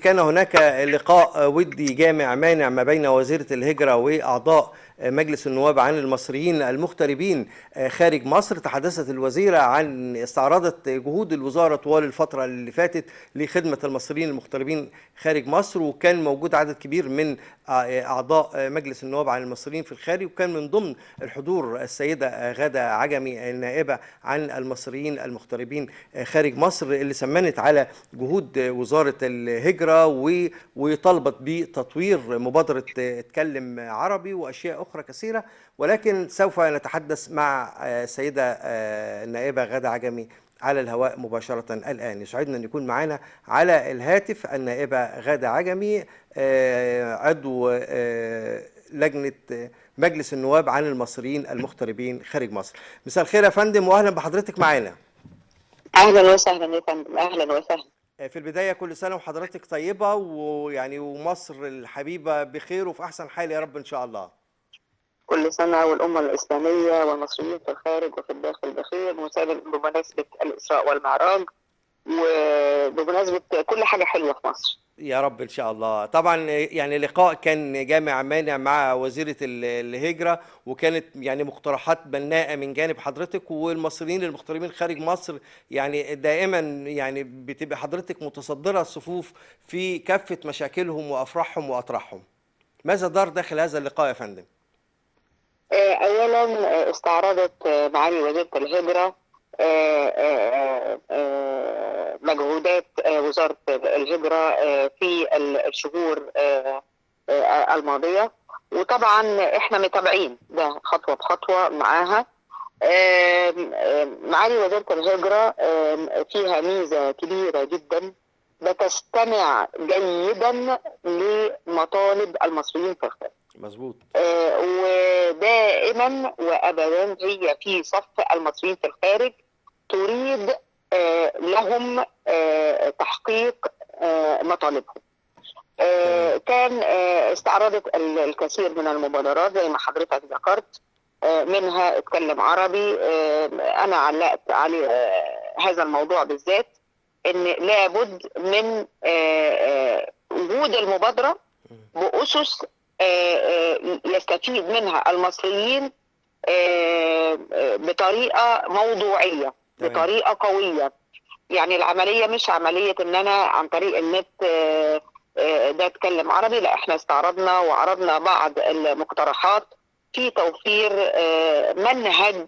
كان هناك لقاء ودي جامع مانع ما بين وزيرة الهجرة وأعضاء مجلس النواب عن المصريين المغتربين خارج مصر. تحدثت الوزيرة عن استعرضت جهود الوزارة طوال الفترة اللي فاتت لخدمة المصريين المغتربين خارج مصر، وكان موجود عدد كبير من أعضاء مجلس النواب عن المصريين في الخارج، وكان من ضمن الحضور السيدة غادة عجمي النائبة عن المصريين المغتربين خارج مصر، اللي سمنت على جهود وزارة الهجرة وطلبت بتطوير مبادرة اتكلم عربي وأشياء أخرى كثيرة. ولكن سوف نتحدث مع السيدة النائبة غادة عجمي على الهواء مباشرة الآن. يسعدنا أن يكون معنا على الهاتف النائبة غادة عجمي، عضو لجنة مجلس النواب عن المصريين المغتربين خارج مصر. مساء الخير يا فندم، وأهلا بحضرتك معنا. اهلا وسهلا يا فندم، اهلا وسهلا. في البداية كل سنة وحضرتك طيبة، ويعني ومصر الحبيبة بخير وفي أحسن حال يا رب إن شاء الله. كل سنة والأمة الإسلامية والمصريين في الخارج وفي الداخل بخير، بمناسبة الإسراء والمعراج وبمناسبة كل حاجة حلوة في مصر يا رب إن شاء الله. طبعا يعني لقاء كان جامع مانع مع وزيرة الهجرة، وكانت يعني مقترحات بناءة من جانب حضرتك والمصريين المغتربين خارج مصر. يعني دائما يعني بتبقى حضرتك متصدرة الصفوف في كافة مشاكلهم وأفراحهم وأطراحهم. ماذا دار داخل هذا اللقاء يا فندم؟ أولا استعرضت معالي وزيرة الهجرة مجهودات وزارة الهجرة في الشهور الماضية، وطبعا احنا متابعين ده خطوة بخطوة معاها. معالي وزيرة الهجرة فيها ميزة كبيرة جدا، بتستمع جيدا لمطالب المصريين في الخارج. مظبوط. ودائما وابدا هي في صف المصريين في الخارج، تريد لهم تحقيق مطالبهم. كان استعرضت الكثير من المبادرات زي ما حضرتك ذكرت، منها اتكلم عربي. انا علقت على هذا الموضوع بالذات، ان لابد من وجود المبادرة بأسس يستفيد منها المصريين بطريقة موضوعية، بطريقة قوية. يعني العملية مش عملية ان انا عن طريق النت ده اتكلم عربي، لا، احنا استعرضنا وعرضنا بعض المقترحات في توفير منهج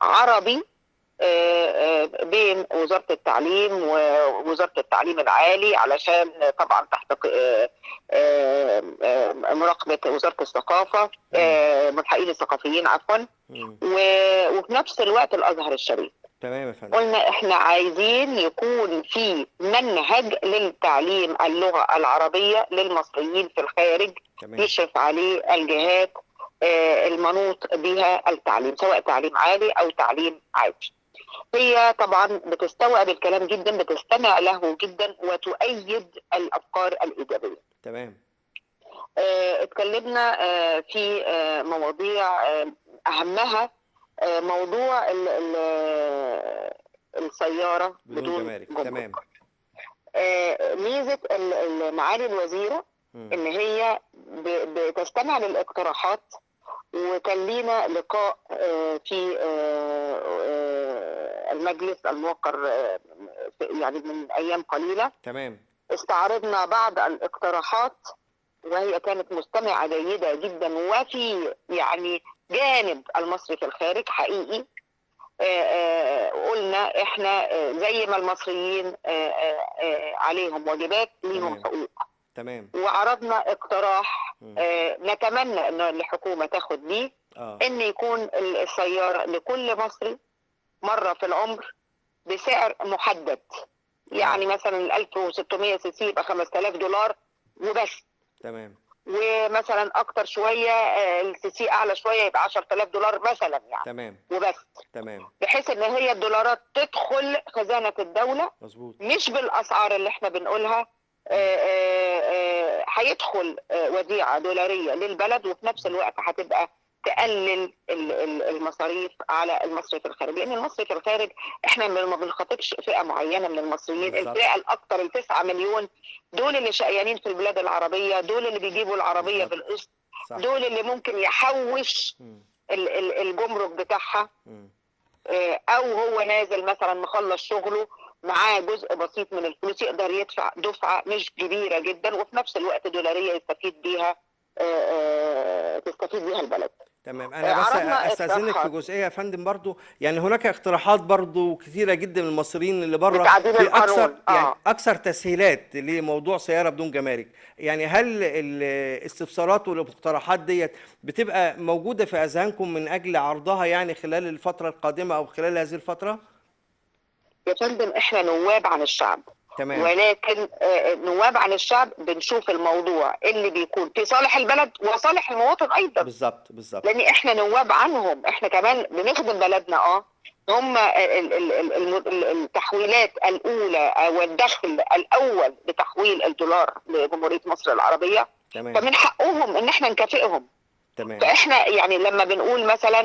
عربي بين وزارة التعليم ووزارة التعليم العالي، علشان طبعا تحت مراقبة وزارة الثقافة، ملحقين الثقافيين عفوا، وفي نفس الوقت الأزهر الشريف. تمام يا فندم. قلنا احنا عايزين يكون في منهج للتعليم اللغة العربية للمصريين في الخارج، يشرف عليه الجهات المنوط بها التعليم، سواء تعليم عالي أو تعليم عادي. هي طبعا بتستوعب الكلام جدا، بتستمع له جدا، وتؤيد الأفكار الإيجابية. تمام. اتكلمنا في مواضيع أهمها موضوع السيارة بدون جمارك. تمام. ميزة معالي الوزيرة ان هي بتستمع للاقتراحات، وكان لينا لقاء في المجلس الموقر يعني من ايام قليلة. تمام. استعرضنا بعض الاقتراحات وهي كانت مستمعة جيدة جدا، وفي يعني جانب المصري في الخارج حقيقي. قلنا احنا زي ما المصريين عليهم واجبات، ليهم حقوق. تمام. وعرضنا اقتراح نتمنى ان الحكومة تاخد بيه، ان يكون السيارة لكل مصري مرة في العمر بسعر محدد. يعني مثلا 1600 سي سي يبقى $5000 وبس. تمام. ومثلا اكتر شويه السي سي اعلى شويه يبقى $10000 مثلا يعني. تمام. وبس. تمام. بحيث ان هي الدولارات تدخل خزانه الدوله. مظبوط. مش بالاسعار اللي احنا بنقولها، هيدخل وديعه دولاريه للبلد، وفي نفس الوقت هتبقى تقلل المصاريف على المصري في الخارج، لان المصري في الخارج احنا ما بنخاطبش فئه معينه من المصريين، الفئه الاكثر ال9 مليون دول اللي شقيانين في البلاد العربيه، دول اللي بيجيبوا العربيه بالقسط، دول اللي ممكن يحوش الجمرك بتاعها، او هو نازل مثلا مخلص شغله معاه جزء بسيط من الفلوس يقدر يدفع دفعه مش كبيره جدا وفي نفس الوقت دولاريه يستفيد بيها، تستفيد بيها البلد. تمام. انا بس استاذنك في جزئيه يا فندم برضو، يعني هناك اقتراحات برضو كثيره جدا من المصريين اللي بره في اكثر يعني اكثر تسهيلات لموضوع سياره بدون جمارك، يعني هل الاستفسارات والاقتراحات ديت بتبقى موجوده في اذهانكم من اجل عرضها يعني خلال الفتره القادمه او خلال هذه الفتره؟ يا فندم احنا نواب عن الشعب. تمام. ولكن نواب عن الشعب بنشوف الموضوع اللي بيكون في صالح البلد وصالح المواطن ايضا. بالظبط لان احنا نواب عنهم، احنا كمان بنخدم بلدنا. هم التحويلات الاولى والدخل الاول لتحويل الدولار لجمهوريه مصر العربيه. تمام. فمن حقهم ان احنا نكافئهم. تمام. فاحنا يعني لما بنقول مثلا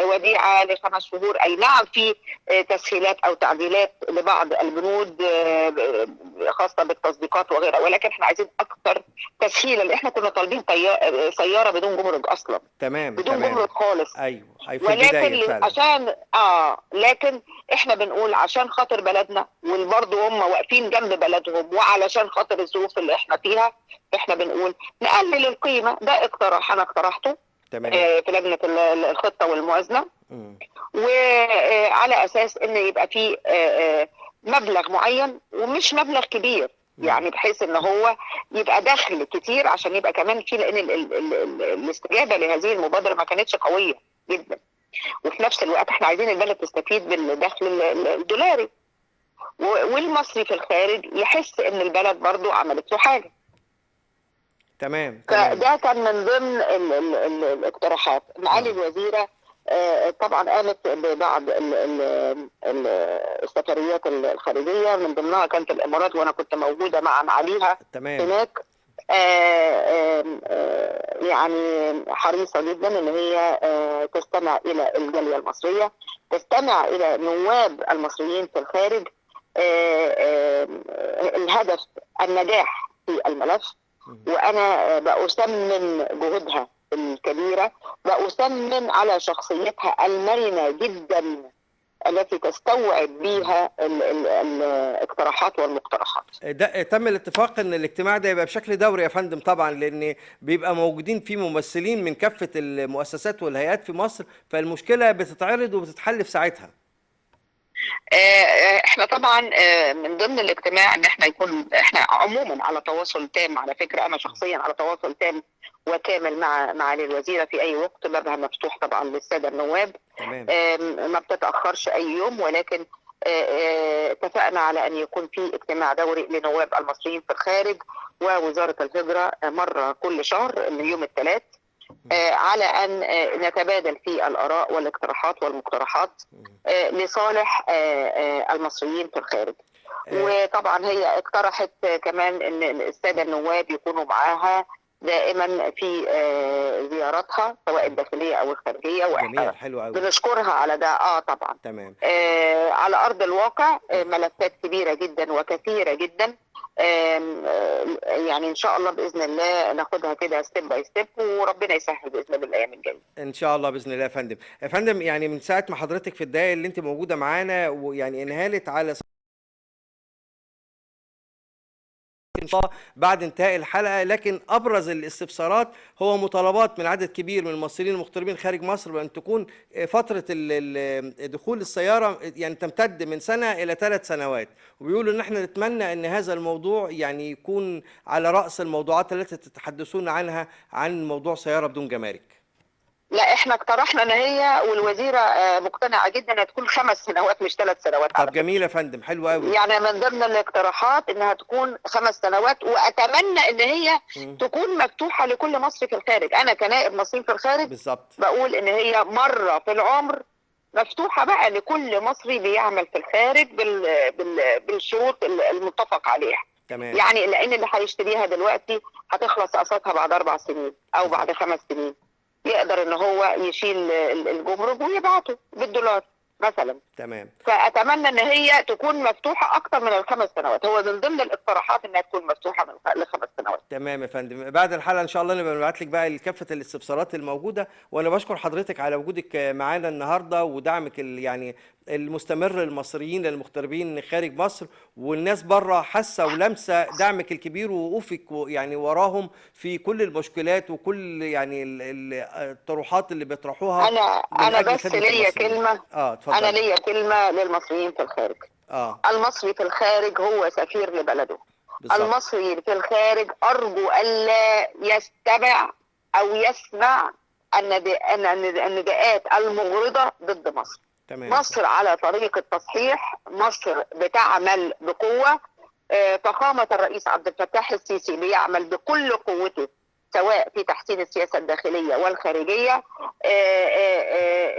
وديعه ل5 شهور، اي نعم في تسهيلات او تعديلات لبعض البنود خاصه بالتصديقات وغيرها، ولكن احنا عايزين اكثر تسهيلا، لان احنا كنا طالبين سياره بدون جمرك اصلا. تمام. بدون جمرك خالص. ايوه ولكن عشان لكن احنا بنقول عشان خاطر بلدنا، وبرضه هم واقفين جنب بلدهم، وعلشان خاطر الظروف اللي احنا فيها، احنا بنقول نقلل القيمه. ده اقتراح انا اقترحته. تمام. في لجنه الخطه والموازنه. وعلى اساس ان يبقى في مبلغ معين ومش مبلغ كبير، يعني بحيث ان هو يبقى دخل كتير عشان يبقى كمان في، لان الاستجابه لهذه المبادره ما كانتش قويه جدا، وفي نفس الوقت احنا عايزين البلد تستفيد بالدخل الدولاري، والمصري في الخارج يحس ان البلد برضو عملت له حاجه. تمام. فده كان من ضمن الاقتراحات. معالي الوزيره طبعا قامت ببعض السفريات الخارجيه، من ضمنها كانت الامارات، وانا كنت موجوده مع معاليها هناك. يعني حريصه جدا ان هي تستمع الى الجاليه المصريه، تستمع الى نواب المصريين في الخارج. الهدف النجاح في الملف، وانا بأثمن جهودها الكبيره، بأثمن على شخصيتها المرنه جدا التي تستوعب بيها الاقتراحات والمقترحات. ده تم الاتفاق ان الاجتماع ده يبقى بشكل دوري يا فندم، طبعا لان بيبقى موجودين فيه ممثلين من كافه المؤسسات والهيئات في مصر، فالمشكله بتتعرض وبتتحل في ساعتها. احنا طبعا من ضمن الاجتماع ان احنا احنا عموما على تواصل تام. على فكره انا شخصيا على تواصل تام وكامل مع معالي الوزيره في اي وقت، بابها مفتوح طبعا للساده النواب. تمام. ما بتتاخرش اي يوم، ولكن اتفقنا على ان يكون في اجتماع دوري لنواب المصريين في الخارج ووزاره الهجره مره كل شهر من يوم الثلاث، على أن نتبادل في الآراء والاقتراحات والمقترحات لصالح المصريين في الخارج. وطبعا هي اقترحت كمان أن السادة النواب يكونوا معاها دائما في زياراتها سواء الداخلية أو الخارجية، وإحنا بنشكرها على ده. طبعا. تمام. على أرض الواقع ملفات كبيرة جدا وكثيرة جدا، يعني ان شاء الله باذن الله ناخدها كده ستيب باي ستيب، وربنا يسهل باذن الله بالايام الجايه ان شاء الله باذن الله. يا فندم يا فندم، يعني من ساعه ما حضرتك في الدقائق اللي انت موجوده معانا ويعني انهالت على ان شاء الله بعد انتهاء الحلقه، لكن ابرز الاستفسارات هو مطالبات من عدد كبير من المصريين المغتربين خارج مصر بان تكون فتره دخول السياره يعني تمتد من سنه الى 3 سنوات، وبيقولوا ان احنا نتمنى ان هذا الموضوع يعني يكون على راس الموضوعات التي تتحدثون عنها، عن موضوع سياره بدون جمارك. لا احنا اقترحنا ان هي، والوزيره مقتنعه جدا انها تكون 5 سنوات مش 3 سنوات. طب جميل يا فندم، حلو قوي. يعني من ضمن الاقتراحات انها تكون 5 سنوات، واتمنى ان هي تكون مفتوحه لكل مصري في الخارج. انا كنائب مصري في الخارج بالظبط بقول ان هي مره في العمر مفتوحه بقى لكل مصري بيعمل في الخارج بالشروط المتفق عليها. تمام. يعني لان اللي هيشتريها دلوقتي هتخلص اقساطها بعد 4 سنين او بعد 5 سنين، يقدر ان هو يشيل الجمرك ويبعته بالدولار مثلا. تمام. فاتمنى ان هي تكون مفتوحه اكتر من ال5 سنوات، هو من ضمن الاقتراحات انها تكون مفتوحه ل5 سنوات. تمام يا فندم، بعد الحلقه ان شاء الله نبقى نبعت لك بقى كافه الاستفسارات الموجوده. وانا بشكر حضرتك على وجودك معانا النهارده ودعمك يعني المستمر للمصريين المغتربين خارج مصر، والناس بره حاسه ولامسه دعمك الكبير ووقوفك يعني وراهم في كل المشكلات وكل يعني الطروحات اللي بيطرحوها من انا اجل بس خدمه ليا المصريين. كلمه. اتفضل. انا ليا كلمه للمصريين في الخارج. المصري في الخارج هو سفير لبلده. بالزبط. المصري في الخارج ارجو الا يستمع او يسمع النداءات المغرضه ضد مصر. تمام. مصر على طريق التصحيح، مصر بتعمل بقوه. فخامه الرئيس عبد الفتاح السيسي بيعمل بكل قوته سواء في تحسين السياسه الداخليه والخارجيه.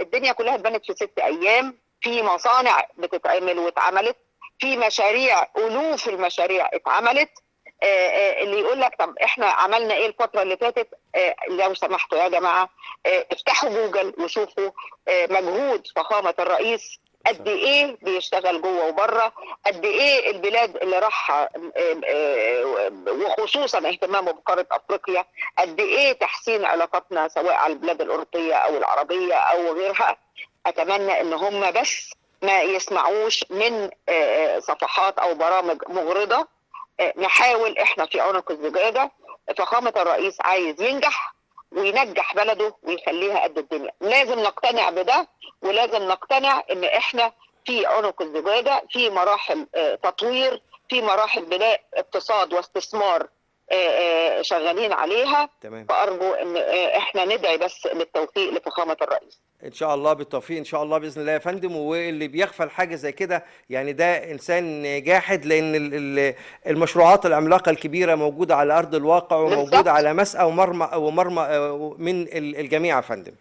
الدنيا كلها اتبنت في 6 أيام، في مصانع بتتعمل واتعملت، في مشاريع الوف المشاريع اتعملت. اللي يقول لك طب احنا عملنا ايه الفتره اللي فاتت، لو سمحتوا يا جماعه افتحوا جوجل وشوفوا مجهود فخامه الرئيس قد ايه بيشتغل جوه وبره، قد ايه البلاد اللي راحها وخصوصا اهتمامه بقاره افريقيا، قد ايه تحسين علاقاتنا سواء على البلاد الاوروبيه او العربيه او غيرها. اتمنى ان هم بس ما يسمعوش من صفحات او برامج مغرضه. نحاول احنا في عنق الزجاجه. فخامه الرئيس عايز ينجح وينجح بلده ويخليها قد الدنيا، لازم نقتنع بده، ولازم نقتنع ان احنا في عنق الزجاجه، في مراحل تطوير، في مراحل بناء اقتصاد واستثمار شغالين عليها. تمام. فارجو ان احنا ندعي بس بالتوفيق لفخامه الرئيس. ان شاء الله بالتوفيق ان شاء الله باذن الله يا فندم. واللي بيغفل حاجه زي كده يعني ده انسان جاحد، لان المشروعات العملاقه الكبيره موجوده على ارض الواقع وموجوده على مسأى ومرمى من الجميع يا فندم.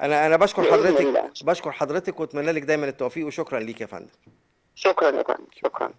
انا بشكر حضرتك واتمنى لك دايما التوفيق، وشكرا ليك يا فندم. شكرا يا فندم. شكرا.